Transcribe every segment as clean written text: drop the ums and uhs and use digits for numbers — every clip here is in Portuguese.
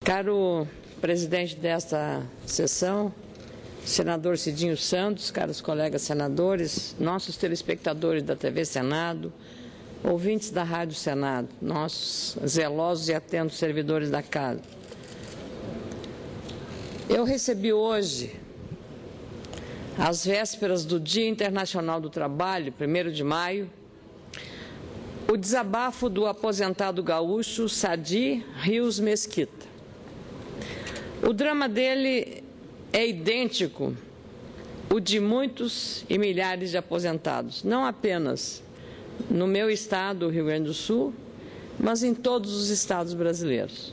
Caro presidente desta sessão, senador Cidinho Santos, caros colegas senadores, nossos telespectadores da TV Senado, ouvintes da Rádio Senado, nossos zelosos e atentos servidores da casa. Eu recebi hoje, às vésperas do Dia Internacional do Trabalho, 1º de maio, o desabafo do aposentado gaúcho Sadi Rios Mesquita. O drama dele é idêntico ao de muitos e milhares de aposentados, não apenas no meu estado, o Rio Grande do Sul, mas em todos os estados brasileiros.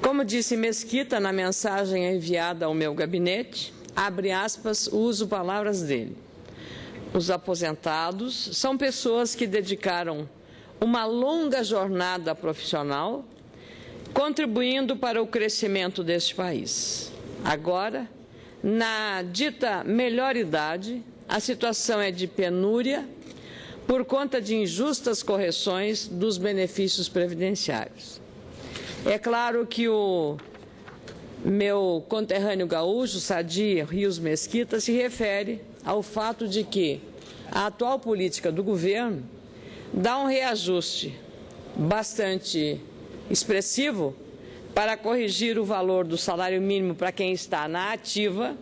Como disse Mesquita na mensagem enviada ao meu gabinete, abre aspas, uso palavras dele. Os aposentados são pessoas que dedicaram uma longa jornada profissional, contribuindo para o crescimento deste país. Agora, na dita melhor idade, a situação é de penúria por conta de injustas correções dos benefícios previdenciários. É claro que o meu conterrâneo gaúcho, Sadi Rios Mesquita, se refere ao fato de que a atual política do governo dá um reajuste bastante expressivo para corrigir o valor do salário mínimo para quem está na ativa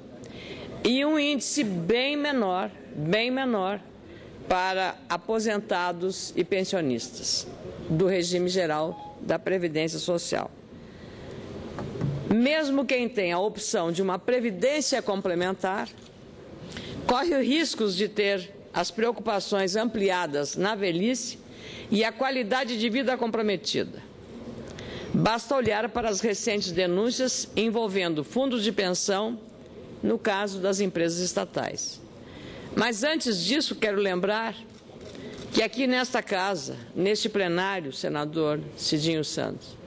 e um índice bem menor para aposentados e pensionistas do regime geral da Previdência Social. Mesmo quem tem a opção de uma previdência complementar, corre riscos de ter as preocupações ampliadas na velhice e a qualidade de vida comprometida. Basta olhar para as recentes denúncias envolvendo fundos de pensão, no caso das empresas estatais. Mas antes disso, quero lembrar que aqui nesta casa, neste plenário, senador Cidinho Santos,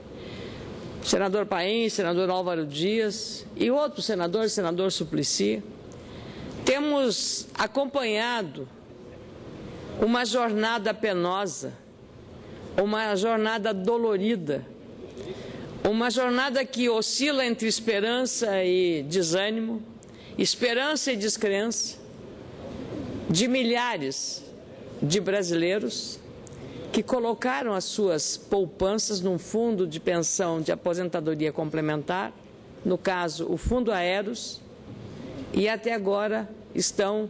senador Paim, senador Álvaro Dias e outro senador, senador Suplicy, temos acompanhado uma jornada penosa, uma jornada dolorida, uma jornada que oscila entre esperança e desânimo, esperança e descrença, de milhares de brasileiros que colocaram as suas poupanças num fundo de pensão de aposentadoria complementar, no caso o Fundo Aeros, e até agora estão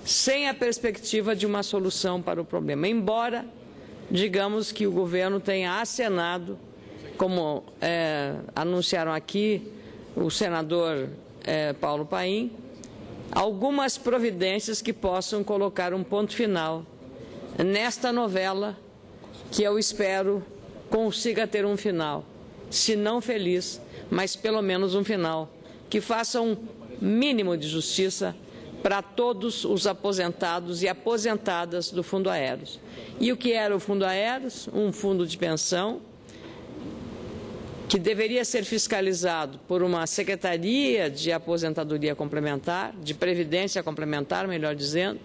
sem a perspectiva de uma solução para o problema, embora digamos que o governo tenha acenado, como anunciaram aqui o senador Paulo Paim, algumas providências que possam colocar um ponto final nesta novela que eu espero consiga ter um final, se não feliz, mas pelo menos um final que faça um mínimo de justiça para todos os aposentados e aposentadas do Fundo Aeros. E o que era o Fundo Aeros? Um fundo de pensão que deveria ser fiscalizado por uma Secretaria de Aposentadoria Complementar, de Previdência Complementar, melhor dizendo,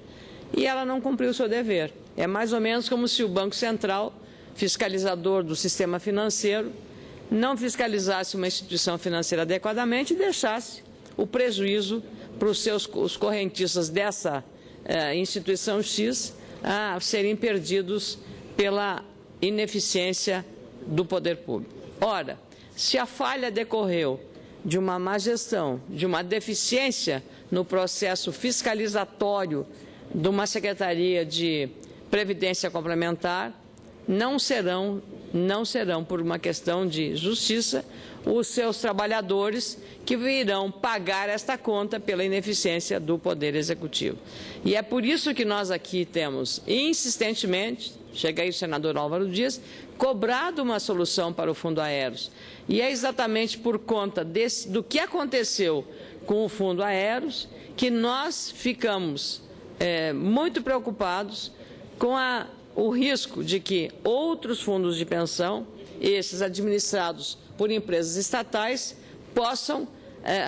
e ela não cumpriu o seu dever. É mais ou menos como se o Banco Central, fiscalizador do sistema financeiro, não fiscalizasse uma instituição financeira adequadamente e deixasse o prejuízo para os correntistas dessa instituição X a serem perdidos pela ineficiência do poder público. Ora, se a falha decorreu de uma má gestão, de uma deficiência no processo fiscalizatório de uma Secretaria de Previdência Complementar, não serão, por uma questão de justiça, os seus trabalhadores que virão pagar esta conta pela ineficiência do Poder Executivo. E é por isso que nós aqui temos insistentemente, chega aí o senador Álvaro Dias, cobrado uma solução para o Fundo Aeros. E é exatamente por conta do que aconteceu com o Fundo Aeros que nós ficamos muito preocupados com o risco de que outros fundos de pensão, esses administrados por empresas estatais, possam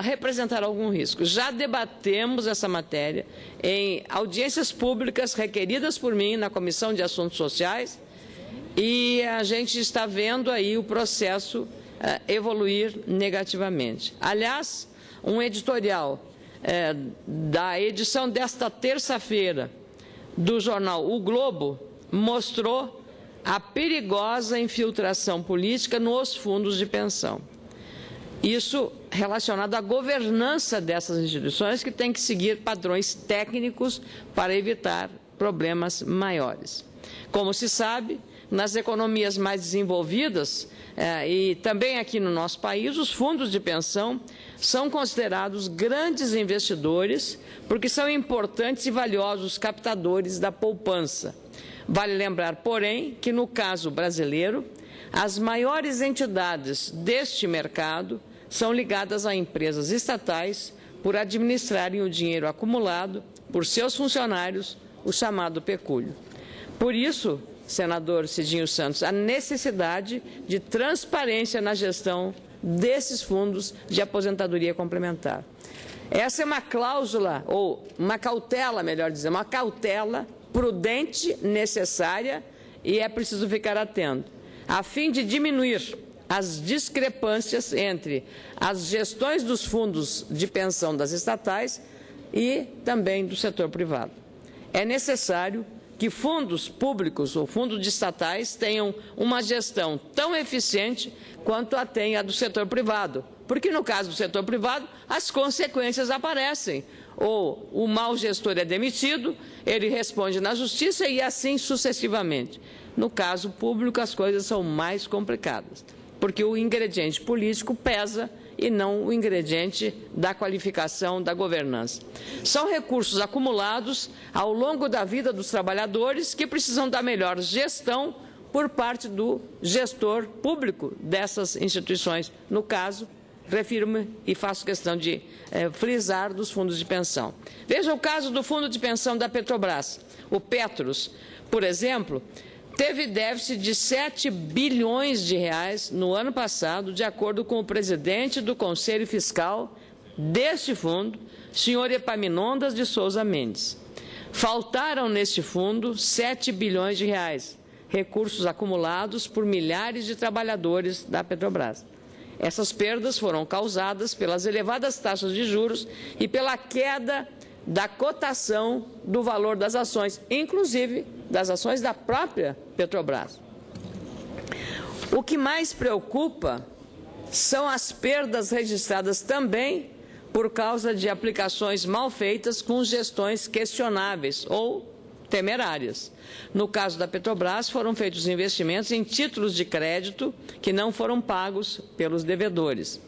representar algum risco. Já debatemos essa matéria em audiências públicas requeridas por mim na Comissão de Assuntos Sociais e a gente está vendo aí o processo evoluir negativamente. Aliás, um editorial da edição desta terça-feira do jornal O Globo mostrou a perigosa infiltração política nos fundos de pensão. Isso relacionado à governança dessas instituições, que tem que seguir padrões técnicos para evitar problemas maiores. Como se sabe, nas economias mais desenvolvidas e também aqui no nosso país, os fundos de pensão são considerados grandes investidores porque são importantes e valiosos captadores da poupança. Vale lembrar, porém, que no caso brasileiro, as maiores entidades deste mercado são ligadas a empresas estatais por administrarem o dinheiro acumulado por seus funcionários, o chamado pecúlio. Por isso, senador Cidinho Santos, a necessidade de transparência na gestão desses fundos de aposentadoria complementar. Essa é uma cláusula, ou uma cautela, melhor dizer, uma cautela prudente, necessária, e é preciso ficar atento, a fim de diminuir as discrepâncias entre as gestões dos fundos de pensão das estatais e também do setor privado. É necessário que fundos públicos ou fundos de estatais tenham uma gestão tão eficiente quanto a tem a do setor privado, porque no caso do setor privado as consequências aparecem. Ou o mau gestor é demitido, ele responde na justiça e assim sucessivamente. No caso público as coisas são mais complicadas, porque o ingrediente político pesa e não o ingrediente da qualificação da governança. São recursos acumulados ao longo da vida dos trabalhadores que precisam da melhor gestão por parte do gestor público dessas instituições. No caso, refiro-me e faço questão de frisar dos fundos de pensão. Veja o caso do fundo de pensão da Petrobras. O Petros, por exemplo, teve déficit de 7 bilhões de reais no ano passado, de acordo com o presidente do Conselho Fiscal deste fundo, senhor Epaminondas de Souza Mendes. Faltaram neste fundo 7 bilhões de reais, recursos acumulados por milhares de trabalhadores da Petrobras. Essas perdas foram causadas pelas elevadas taxas de juros e pela queda da cotação do valor das ações, inclusive das ações da própria Petrobras. O que mais preocupa são as perdas registradas também por causa de aplicações mal feitas com gestões questionáveis ou temerárias. No caso da Petrobras, foram feitos investimentos em títulos de crédito que não foram pagos pelos devedores.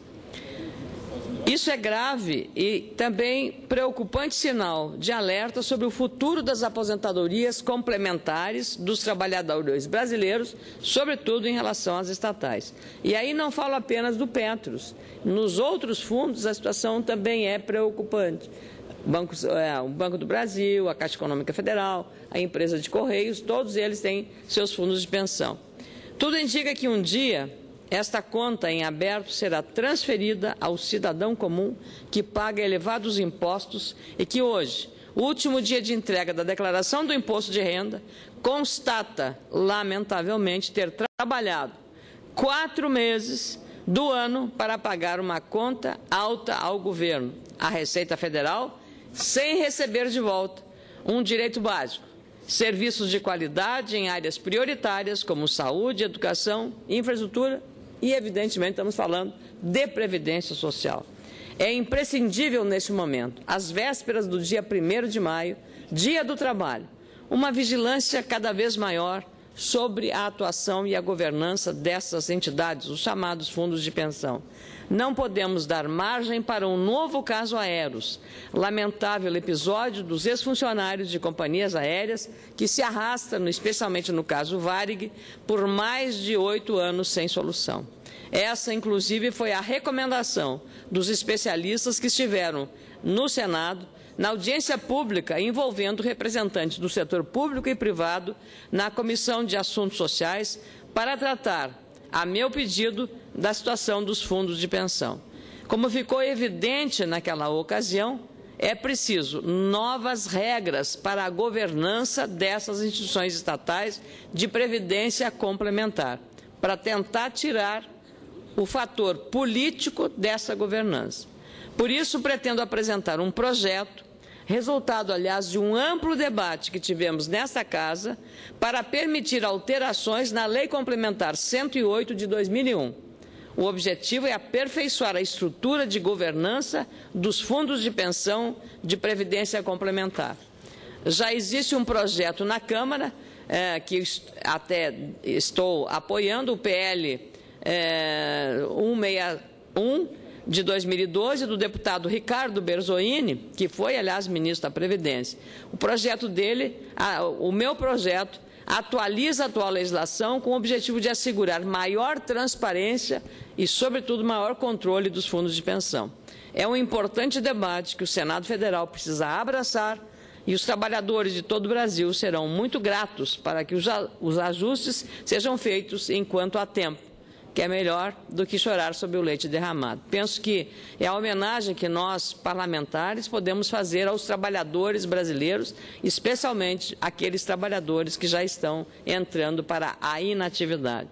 Isso é grave e também preocupante sinal de alerta sobre o futuro das aposentadorias complementares dos trabalhadores brasileiros, sobretudo em relação às estatais. E aí não falo apenas do Petros. Nos outros fundos, a situação também é preocupante. O Banco do Brasil, a Caixa Econômica Federal, a empresa de Correios, todos eles têm seus fundos de pensão. Tudo indica que um dia esta conta em aberto será transferida ao cidadão comum que paga elevados impostos e que hoje, o último dia de entrega da declaração do imposto de renda, constata, lamentavelmente, ter trabalhado 4 meses do ano para pagar uma conta alta ao governo, à Receita Federal, sem receber de volta um direito básico, serviços de qualidade em áreas prioritárias como saúde, educação, infraestrutura e, evidentemente, estamos falando de previdência social. É imprescindível neste momento, às vésperas do dia 1º de maio, Dia do Trabalho, uma vigilância cada vez maior sobre a atuação e a governança dessas entidades, os chamados fundos de pensão. Não podemos dar margem para um novo caso Aeros, lamentável episódio dos ex-funcionários de companhias aéreas que se arrasta, especialmente no caso Varig, por mais de 8 anos sem solução. Essa, inclusive, foi a recomendação dos especialistas que estiveram no Senado, na audiência pública envolvendo representantes do setor público e privado na Comissão de Assuntos Sociais para tratar, a meu pedido, da situação dos fundos de pensão. Como ficou evidente naquela ocasião, é preciso novas regras para a governança dessas instituições estatais de previdência complementar, para tentar tirar o fator político dessa governança. Por isso, pretendo apresentar um projeto, resultado, aliás, de um amplo debate que tivemos nesta Casa, para permitir alterações na Lei Complementar 108 de 2001. O objetivo é aperfeiçoar a estrutura de governança dos fundos de pensão de previdência complementar. Já existe um projeto na Câmara, que até estou apoiando, o PL 161, de 2012, do deputado Ricardo Berzoini, que foi, aliás, ministro da Previdência. O projeto dele, o meu projeto, atualiza a atual legislação com o objetivo de assegurar maior transparência e, sobretudo, maior controle dos fundos de pensão. É um importante debate que o Senado Federal precisa abraçar e os trabalhadores de todo o Brasil serão muito gratos para que os ajustes sejam feitos enquanto há tempo, que é melhor do que chorar sobre o leite derramado. Penso que é a homenagem que nós, parlamentares, podemos fazer aos trabalhadores brasileiros, especialmente aqueles trabalhadores que já estão entrando para a inatividade.